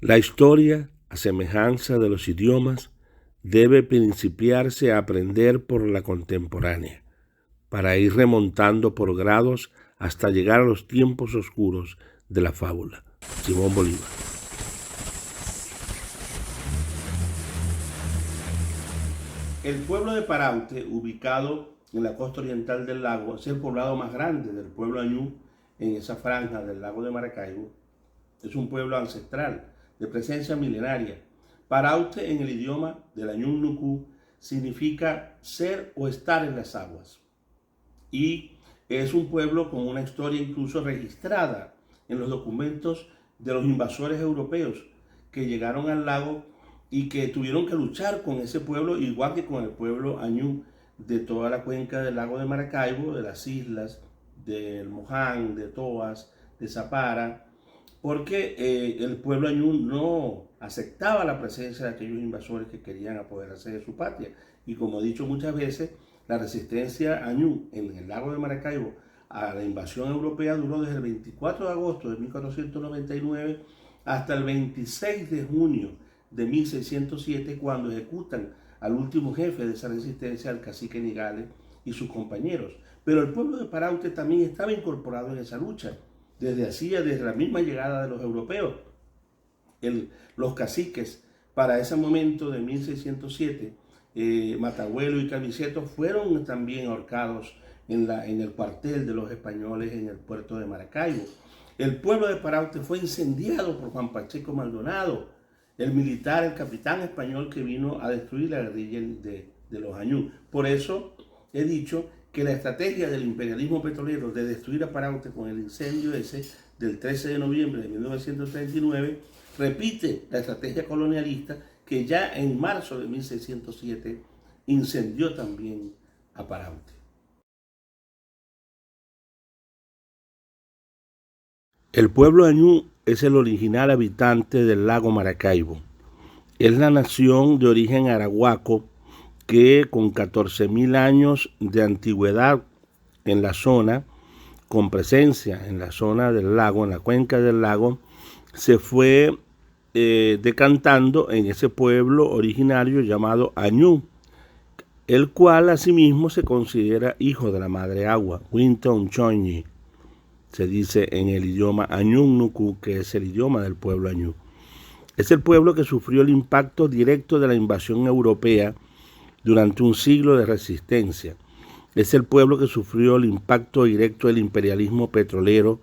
La historia, a semejanza de los idiomas, debe principiarse a aprender por la contemporánea, para ir remontando por grados hasta llegar a los tiempos oscuros de la fábula. Simón Bolívar. El pueblo de Paraute, ubicado en la costa oriental del lago, es el poblado más grande del pueblo añú en esa franja del lago de Maracaibo. Es un pueblo ancestral, de presencia milenaria. Paraute, en el idioma del añú nuku, significa ser o estar en las aguas. Y es un pueblo con una historia incluso registrada en los documentos de los invasores europeos que llegaron al lago y que tuvieron que luchar con ese pueblo, igual que con el pueblo añú de toda la cuenca del lago de Maracaibo, de las islas del Moján, de Toas, de Zapara, porque el pueblo añú no aceptaba la presencia de aquellos invasores que querían apoderarse de su patria. Y como he dicho muchas veces, la resistencia añú en el lago de Maracaibo a la invasión europea duró desde el 24 de agosto de 1499 hasta el 26 de junio de 1607, cuando ejecutan al último jefe de esa resistencia, al cacique Nigales y sus compañeros. Pero el pueblo de Paraute también estaba incorporado en esa lucha, desde la misma llegada de los europeos. Los caciques, para ese momento de 1607, Matabuelo y Camiseto, fueron también ahorcados en el cuartel de los españoles en el puerto de Maracaibo. El pueblo de Paraute fue incendiado por Juan Pacheco Maldonado, el militar, el capitán español que vino a destruir la guerrilla de los añú. Por eso he dicho que la estrategia del imperialismo petrolero de destruir a Paraute con el incendio ese del 13 de noviembre de 1939 repite la estrategia colonialista que ya en marzo de 1607 incendió también a Paraute. El pueblo añú es el original habitante del lago Maracaibo. Es la nación de origen arahuaco que con 14.000 años de antigüedad en la zona, con presencia en la zona del lago, en la cuenca del lago, se fue decantando en ese pueblo originario llamado Añú, el cual asimismo se considera hijo de la madre agua, Winton Choñi, se dice en el idioma añú nuku, que es el idioma del pueblo añú. Es el pueblo que sufrió el impacto directo de la invasión europea durante un siglo de resistencia. Es el pueblo que sufrió el impacto directo del imperialismo petrolero,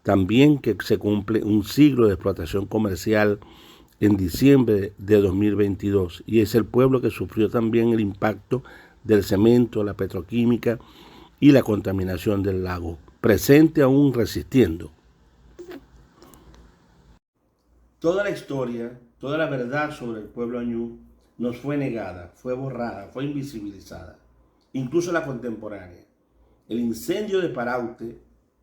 también que se cumple un siglo de explotación comercial en diciembre de 2022. Y es el pueblo que sufrió también el impacto del cemento, la petroquímica y la contaminación del lago, presente aún resistiendo. Toda la historia, toda la verdad sobre el pueblo añú nos fue negada, fue borrada, fue invisibilizada, incluso la contemporánea. El incendio de Paraute,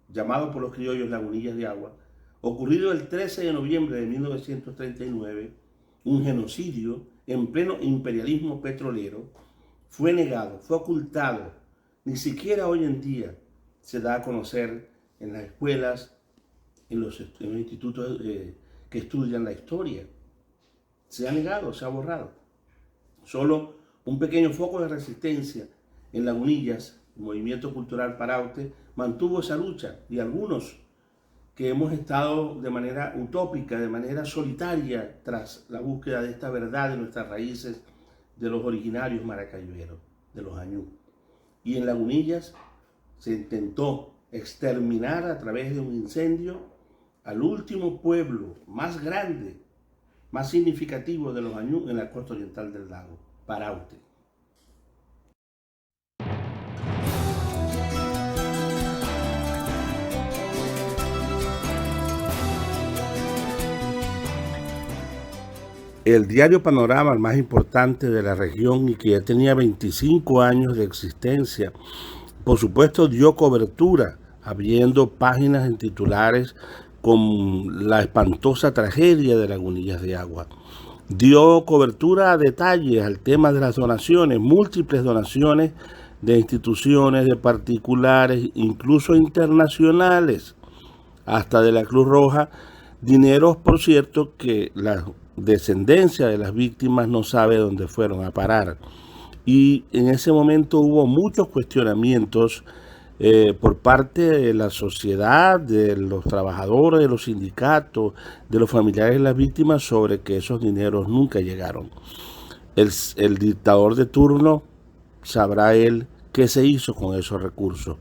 llamado por los criollos Lagunillas de Agua, ocurrido el 13 de noviembre de 1939, un genocidio en pleno imperialismo petrolero, fue negado, fue ocultado. Ni siquiera hoy en día se da a conocer en las escuelas, en los institutos que estudian la historia. Se ha negado, se ha borrado. Solo un pequeño foco de resistencia en Lagunillas, el movimiento cultural Paraute, mantuvo esa lucha, y algunos que hemos estado de manera utópica, de manera solitaria, tras la búsqueda de esta verdad de nuestras raíces, de los originarios maracaiberos, de los añú. Y en Lagunillas se intentó exterminar a través de un incendio al último pueblo más grande, más significativo de los añú en la costa oriental del lago, Paraute. El diario Panorama, el más importante de la región y que ya tenía 25 años de existencia, por supuesto dio cobertura, abriendo páginas en titulares con la espantosa tragedia de Lagunillas de Agua. Dio cobertura a detalles al tema de las donaciones, múltiples donaciones de instituciones, de particulares, incluso internacionales, hasta de la Cruz Roja, Dineros, por cierto, que la descendencia de las víctimas no sabe dónde fueron a parar. Y en ese momento hubo muchos cuestionamientos por parte de la sociedad, de los trabajadores, de los sindicatos, de los familiares de las víctimas sobre que esos dineros nunca llegaron. El dictador de turno sabrá él qué se hizo con esos recursos.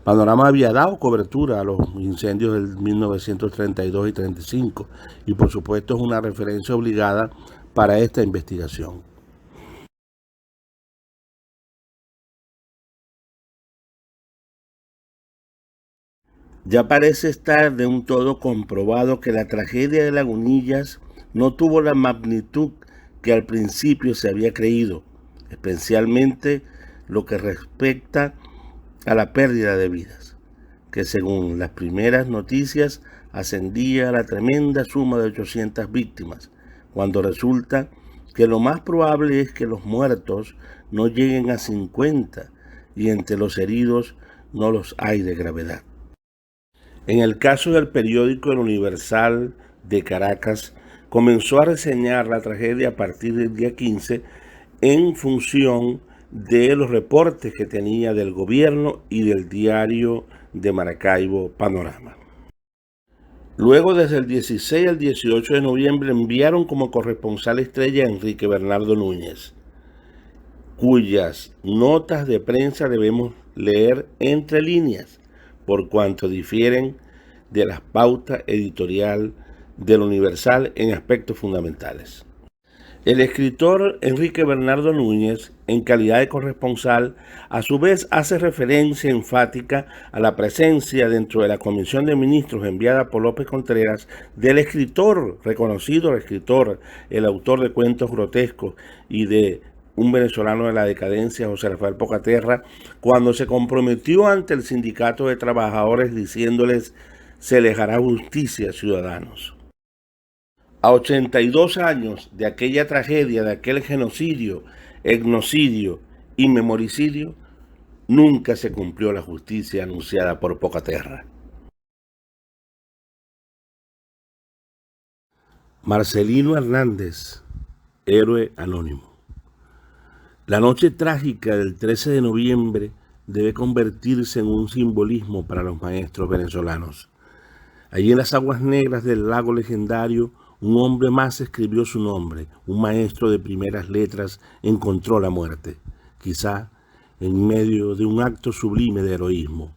Panorama había dado cobertura a los incendios del 1932 y 35 y por supuesto es una referencia obligada para esta investigación. Ya parece estar de un todo comprobado que la tragedia de Lagunillas no tuvo la magnitud que al principio se había creído, especialmente lo que respecta a la pérdida de vidas, que según las primeras noticias ascendía a la tremenda suma de 800 víctimas, cuando resulta que lo más probable es que los muertos no lleguen a 50 y entre los heridos no los hay de gravedad. En el caso del periódico El Universal de Caracas, comenzó a reseñar la tragedia a partir del día 15 en función de los reportes que tenía del gobierno y del diario de Maracaibo, Panorama. Luego, desde el 16 al 18 de noviembre, enviaron como corresponsal estrella a Enrique Bernardo Núñez, cuyas notas de prensa debemos leer entre líneas, por cuanto difieren de la pauta editorial del Universal en aspectos fundamentales. El escritor Enrique Bernardo Núñez, en calidad de corresponsal, a su vez hace referencia enfática a la presencia dentro de la Comisión de Ministros enviada por López Contreras del escritor, reconocido escritor, el autor de cuentos grotescos y de un venezolano de la decadencia, José Rafael Pocaterra, cuando se comprometió ante el sindicato de trabajadores diciéndoles: se les hará justicia, ciudadanos. A 82 años de aquella tragedia, de aquel genocidio, etnocidio y memoricidio, nunca se cumplió la justicia anunciada por Pocaterra. Marcelino Hernández, héroe anónimo. La noche trágica del 13 de noviembre debe convertirse en un simbolismo para los maestros venezolanos. Allí en las aguas negras del lago legendario, un hombre más escribió su nombre. Un maestro de primeras letras encontró la muerte, quizá en medio de un acto sublime de heroísmo.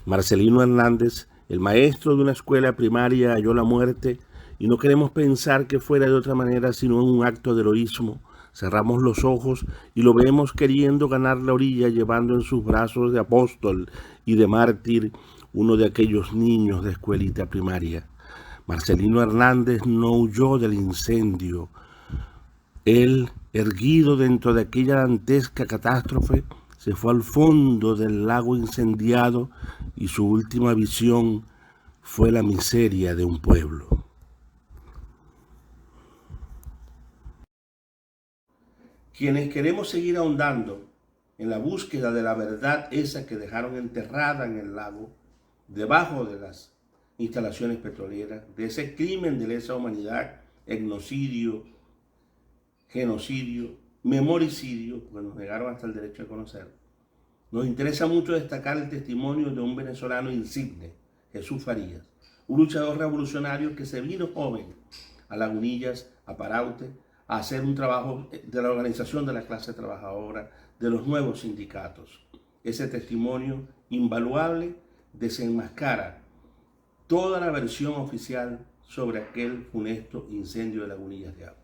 Marcelino Hernández, el maestro de una escuela primaria, halló la muerte y no queremos pensar que fuera de otra manera sino en un acto de heroísmo. Cerramos los ojos y lo vemos queriendo ganar la orilla, llevando en sus brazos de apóstol y de mártir uno de aquellos niños de escuelita primaria. Marcelino Hernández no huyó del incendio. Él, erguido dentro de aquella dantesca catástrofe, se fue al fondo del lago incendiado y su última visión fue la miseria de un pueblo. Quienes queremos seguir ahondando en la búsqueda de la verdad esa que dejaron enterrada en el lago, debajo de las instalaciones petroleras, de ese crimen de lesa humanidad, etnocidio, genocidio, memoricidio, porque nos negaron hasta el derecho a conocer. Nos interesa mucho destacar el testimonio de un venezolano insigne, Jesús Farías, un luchador revolucionario que se vino joven a Lagunillas, a Paraute, a hacer un trabajo de la organización de la clase trabajadora, de los nuevos sindicatos. Ese testimonio invaluable desenmascara toda la versión oficial sobre aquel funesto incendio de Lagunillas de Agua.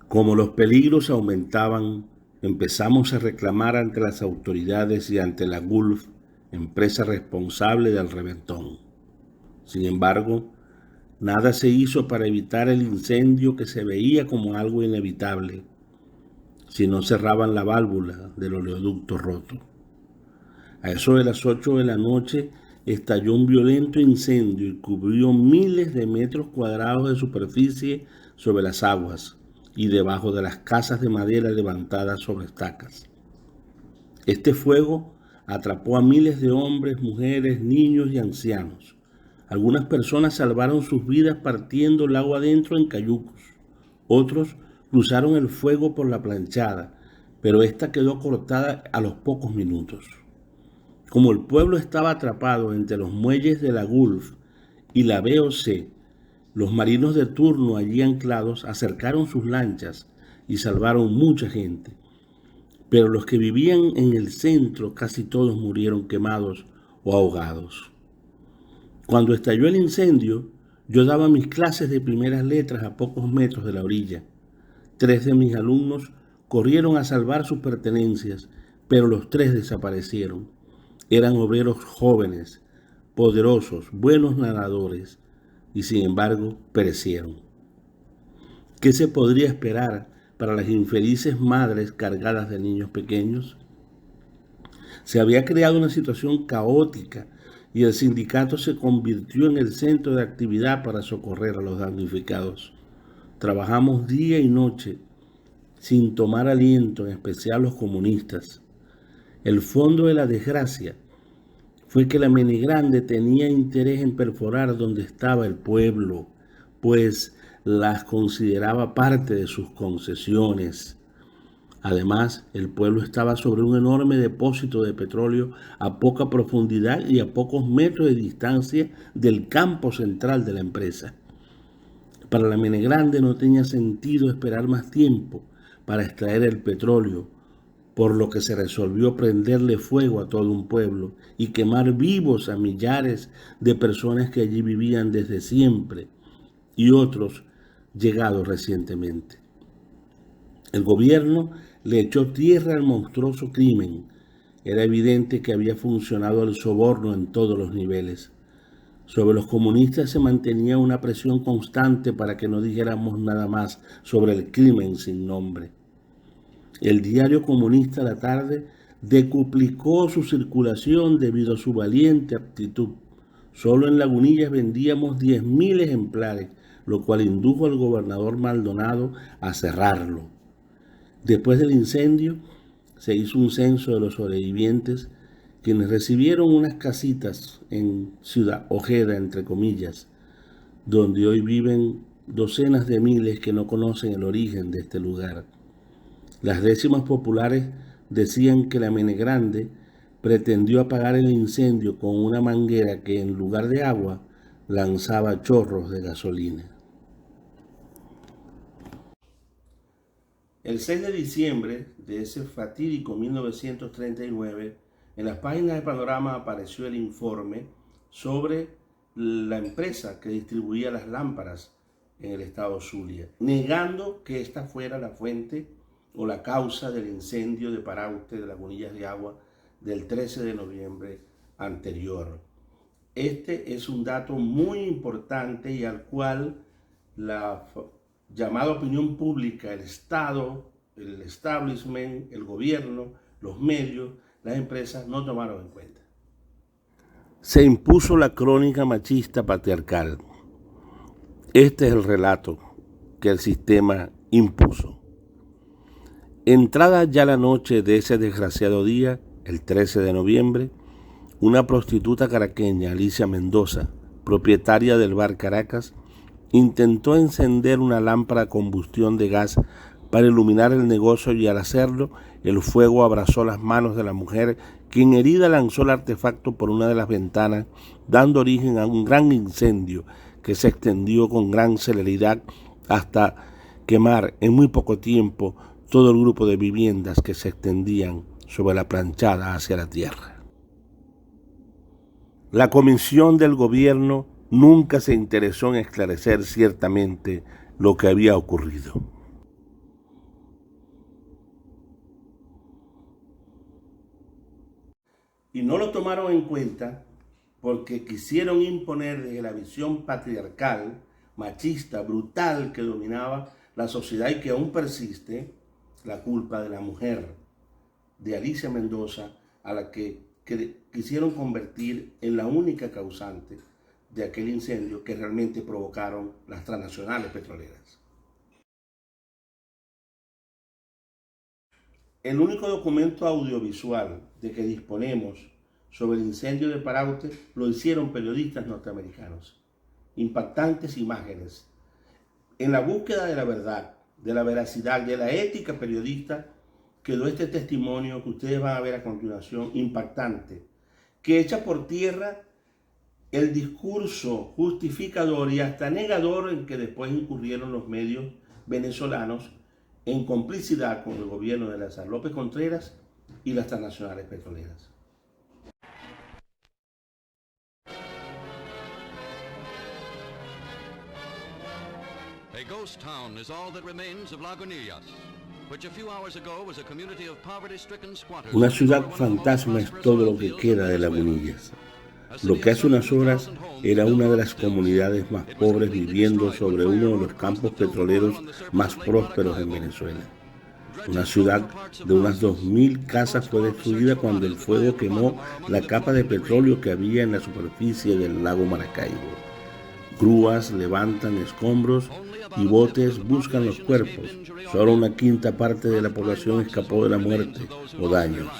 Como los peligros aumentaban, empezamos a reclamar ante las autoridades y ante la Gulf, empresa responsable del reventón. Sin embargo, nada se hizo para evitar el incendio que se veía como algo inevitable si no cerraban la válvula del oleoducto roto. A eso de las 8 de la noche estalló un violento incendio y cubrió miles de metros cuadrados de superficie sobre las aguas y debajo de las casas de madera levantadas sobre estacas. Este fuego atrapó a miles de hombres, mujeres, niños y ancianos. Algunas personas salvaron sus vidas partiendo el agua adentro en cayucos. Otros cruzaron el fuego por la planchada, pero esta quedó cortada a los pocos minutos. Como el pueblo estaba atrapado entre los muelles de la Gulf y la BOC, los marinos de turno allí anclados acercaron sus lanchas y salvaron mucha gente. Pero los que vivían en el centro casi todos murieron quemados o ahogados. Cuando estalló el incendio, yo daba mis clases de primeras letras a pocos metros de la orilla. 3 de mis alumnos corrieron a salvar sus pertenencias, pero los 3 desaparecieron. Eran obreros jóvenes, poderosos, buenos nadadores, y sin embargo perecieron. ¿Qué se podría esperar para las infelices madres cargadas de niños pequeños? Se había creado una situación caótica y el sindicato se convirtió en el centro de actividad para socorrer a los damnificados. Trabajamos día y noche sin tomar aliento, en especial los comunistas. El fondo de la desgracia fue que la Menegrande tenía interés en perforar donde estaba el pueblo, pues las consideraba parte de sus concesiones. Además, el pueblo estaba sobre un enorme depósito de petróleo a poca profundidad y a pocos metros de distancia del campo central de la empresa. Para la Menegrande no tenía sentido esperar más tiempo para extraer el petróleo, por lo que se resolvió prenderle fuego a todo un pueblo y quemar vivos a millares de personas que allí vivían desde siempre y otros llegados recientemente. El gobierno le echó tierra al monstruoso crimen. Era evidente que había funcionado el soborno en todos los niveles. Sobre los comunistas se mantenía una presión constante para que no dijéramos nada más sobre el crimen sin nombre. El diario comunista La Tarde decuplicó su circulación debido a su valiente actitud. Solo en Lagunillas vendíamos 10.000 ejemplares, lo cual indujo al gobernador Maldonado a cerrarlo. Después del incendio, se hizo un censo de los sobrevivientes, quienes recibieron unas casitas en Ciudad Ojeda, entre comillas, donde hoy viven docenas de miles que no conocen el origen de este lugar. Las décimas populares decían que la Menegrande pretendió apagar el incendio con una manguera que en lugar de agua lanzaba chorros de gasolina. El 6 de diciembre de ese fatídico 1939, en las páginas de Panorama apareció el informe sobre la empresa que distribuía las lámparas en el estado Zulia, negando que esta fuera la fuente o la causa del incendio de Paraute de Lagunillas de Agua del 13 de noviembre anterior. Este es un dato muy importante y al cual la llamada opinión pública, el Estado, el establishment, el gobierno, los medios, las empresas no tomaron en cuenta. Se impuso la crónica machista patriarcal. Este es el relato que el sistema impuso. Entrada ya la noche de ese desgraciado día, el 13 de noviembre, una prostituta caraqueña, Alicia Mendoza, propietaria del bar Caracas, intentó encender una lámpara a combustión de gas para iluminar el negocio y al hacerlo, el fuego abrazó las manos de la mujer, quien herida lanzó el artefacto por una de las ventanas, dando origen a un gran incendio que se extendió con gran celeridad hasta quemar en muy poco tiempo todo el grupo de viviendas que se extendían sobre la planchada hacia la tierra. La comisión del gobierno nunca se interesó en esclarecer ciertamente lo que había ocurrido. Y no lo tomaron en cuenta porque quisieron imponer desde la visión patriarcal, machista, brutal que dominaba la sociedad y que aún persiste, la culpa de la mujer de Alicia Mendoza, a la que quisieron convertir en la única causante de aquel incendio que realmente provocaron las transnacionales petroleras. El único documento audiovisual de que disponemos sobre el incendio de Paraute lo hicieron periodistas norteamericanos. Impactantes imágenes. En la búsqueda de la verdad, de la veracidad, de la ética periodista, quedó este testimonio que ustedes van a ver a continuación, impactante, que echa por tierra el discurso justificador y hasta negador en que después incurrieron los medios venezolanos en complicidad con el gobierno de Eleazar López Contreras y las transnacionales petroleras. A ghost town is all that remains of Lagunillas, which a few hours ago was a community of poverty-stricken squatters. Una ciudad fantasma es todo lo que queda de Lagunillas. Lo que hace unas horas era una de las comunidades más pobres viviendo sobre uno de los campos petroleros más prósperos en Venezuela. Una ciudad de unas 2.000 casas fue destruida cuando el fuego quemó la capa de petróleo que había en la superficie del lago Maracaibo. Grúas levantan escombros y botes buscan los cuerpos. Solo una quinta parte de la población escapó de la muerte o daños.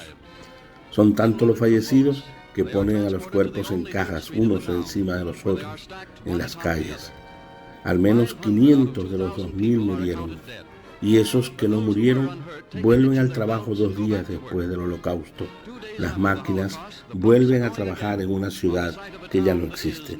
Son tantos los fallecidos que ponen a los cuerpos en cajas, unos encima de los otros, en las calles. Al menos 500 de los 2.000 murieron. Y esos que no murieron vuelven al trabajo 2 días después del holocausto. Las máquinas vuelven a trabajar en una ciudad que ya no existe.